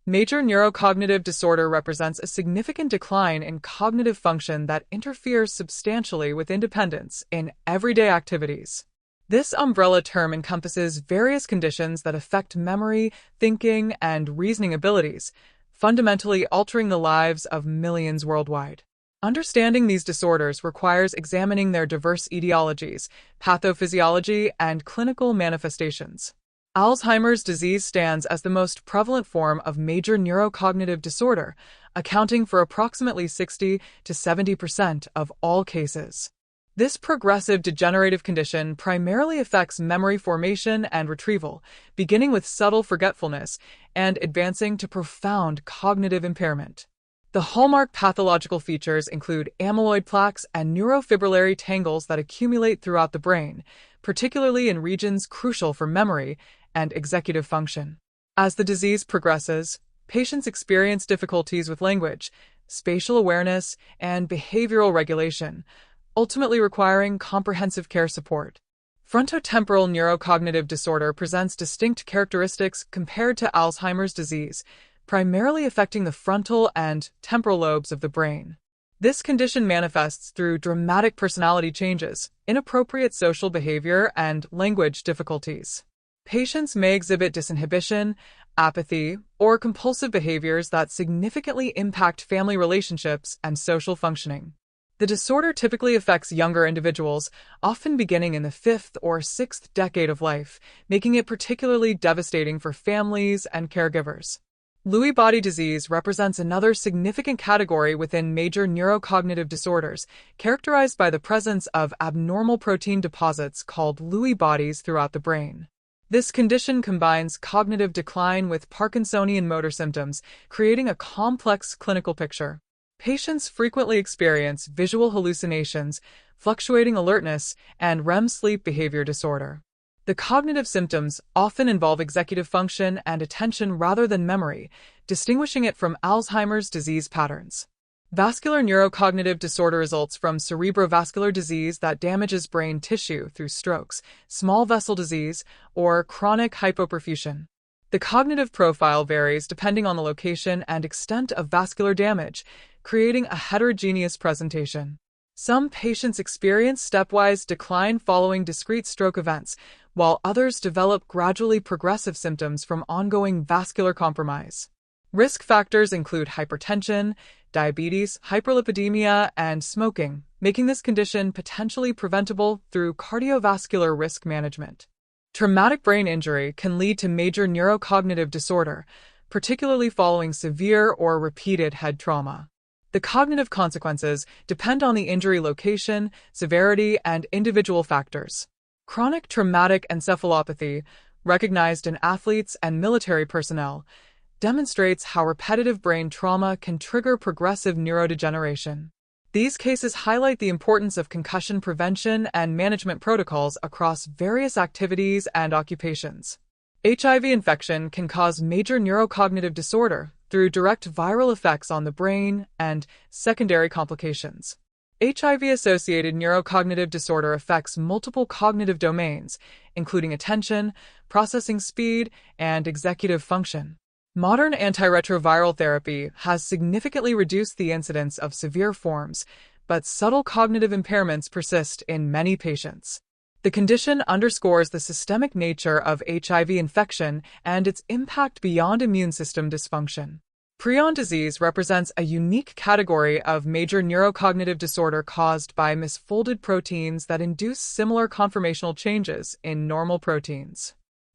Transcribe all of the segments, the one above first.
Major neurocognitive disorder represents a significant decline in cognitive function that interferes substantially with independence in everyday activities. This umbrella term encompasses various conditions that affect memory, thinking, and reasoning abilities, fundamentally altering the lives of millions worldwide. Understanding these disorders requires examining their diverse etiologies, pathophysiology, and clinical manifestations. Alzheimer's disease stands as the most prevalent form of major neurocognitive disorder, accounting for approximately 60 to 70% of all cases. This progressive degenerative condition primarily affects memory formation and retrieval, beginning with subtle forgetfulness and advancing to profound cognitive impairment. The hallmark pathological features include amyloid plaques and neurofibrillary tangles that accumulate throughout the brain, particularly in regions crucial for memory and executive function. As the disease progresses, patients experience difficulties with language, spatial awareness, and behavioral regulation, ultimately requiring comprehensive care support. Frontotemporal neurocognitive disorder presents distinct characteristics compared to Alzheimer's disease, primarily affecting the frontal and temporal lobes of the brain. This condition manifests through dramatic personality changes, inappropriate social behavior, and language difficulties. Patients may exhibit disinhibition, apathy, or compulsive behaviors that significantly impact family relationships and social functioning. The disorder typically affects younger individuals, often beginning in the fifth or sixth decade of life, making it particularly devastating for families and caregivers. Lewy body disease represents another significant category within major neurocognitive disorders, characterized by the presence of abnormal protein deposits called Lewy bodies throughout the brain. This condition combines cognitive decline with Parkinsonian motor symptoms, creating a complex clinical picture. Patients frequently experience visual hallucinations, fluctuating alertness, and REM sleep behavior disorder. The cognitive symptoms often involve executive function and attention rather than memory, distinguishing it from Alzheimer's disease patterns. Vascular neurocognitive disorder results from cerebrovascular disease that damages brain tissue through strokes, small vessel disease, or chronic hypoperfusion. The cognitive profile varies depending on the location and extent of vascular damage, creating a heterogeneous presentation. Some patients experience stepwise decline following discrete stroke events, while others develop gradually progressive symptoms from ongoing vascular compromise. Risk factors include hypertension, diabetes, hyperlipidemia, and smoking, making this condition potentially preventable through cardiovascular risk management. Traumatic brain injury can lead to major neurocognitive disorder, particularly following severe or repeated head trauma. The cognitive consequences depend on the injury location, severity, and individual factors. Chronic traumatic encephalopathy, recognized in athletes and military personnel, demonstrates how repetitive brain trauma can trigger progressive neurodegeneration. These cases highlight the importance of concussion prevention and management protocols across various activities and occupations. HIV infection can cause major neurocognitive disorder through direct viral effects on the brain and secondary complications. HIV-associated neurocognitive disorder affects multiple cognitive domains, including attention, processing speed, and executive function. Modern antiretroviral therapy has significantly reduced the incidence of severe forms, but subtle cognitive impairments persist in many patients. The condition underscores the systemic nature of HIV infection and its impact beyond immune system dysfunction. Prion disease represents a unique category of major neurocognitive disorder caused by misfolded proteins that induce similar conformational changes in normal proteins.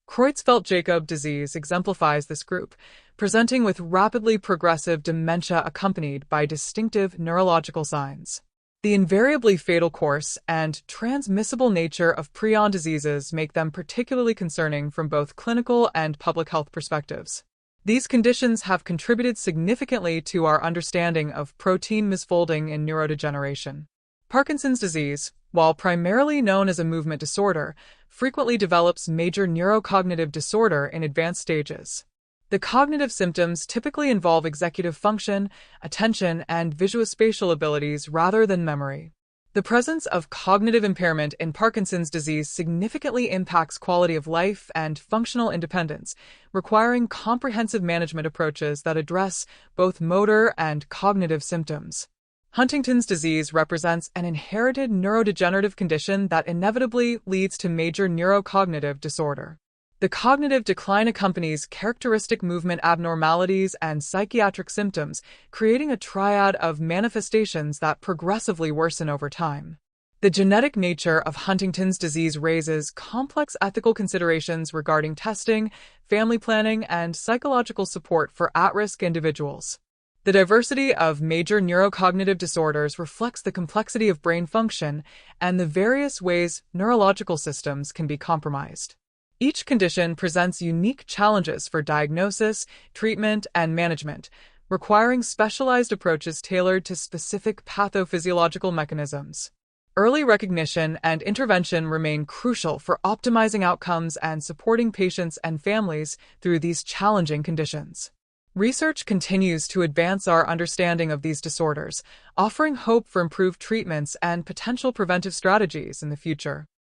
Creutzfeldt-Jakob disease exemplifies this group, presenting with rapidly progressive dementia accompanied by distinctive neurological signs. The invariably fatal course and transmissible nature of prion diseases make them particularly concerning from both clinical and public health perspectives. These conditions have contributed significantly to our understanding of protein misfolding in neurodegeneration. Parkinson's disease, while primarily known as a movement disorder, frequently develops major neurocognitive disorder in advanced stages. The cognitive symptoms typically involve executive function, attention, and visuospatial abilities rather than memory. The presence of cognitive impairment in Parkinson's disease significantly impacts quality of life and functional independence, requiring comprehensive management approaches that address both motor and cognitive symptoms. Huntington's disease represents an inherited neurodegenerative condition that inevitably leads to major neurocognitive disorder. The cognitive decline accompanies characteristic movement abnormalities and psychiatric symptoms, creating a triad of manifestations that progressively worsen over time. The genetic nature of Huntington's disease raises complex ethical considerations regarding testing, family planning, and psychological support for at-risk individuals. The diversity of major neurocognitive disorders reflects the complexity of brain function and the various ways neurological systems can be compromised. Each condition presents unique challenges for diagnosis, treatment, and management, requiring specialized approaches tailored to specific pathophysiological mechanisms. Early recognition and intervention remain crucial for optimizing outcomes and supporting patients and families through these challenging conditions. Research continues to advance our understanding of these disorders, offering hope for improved treatments and potential preventive strategies in the future.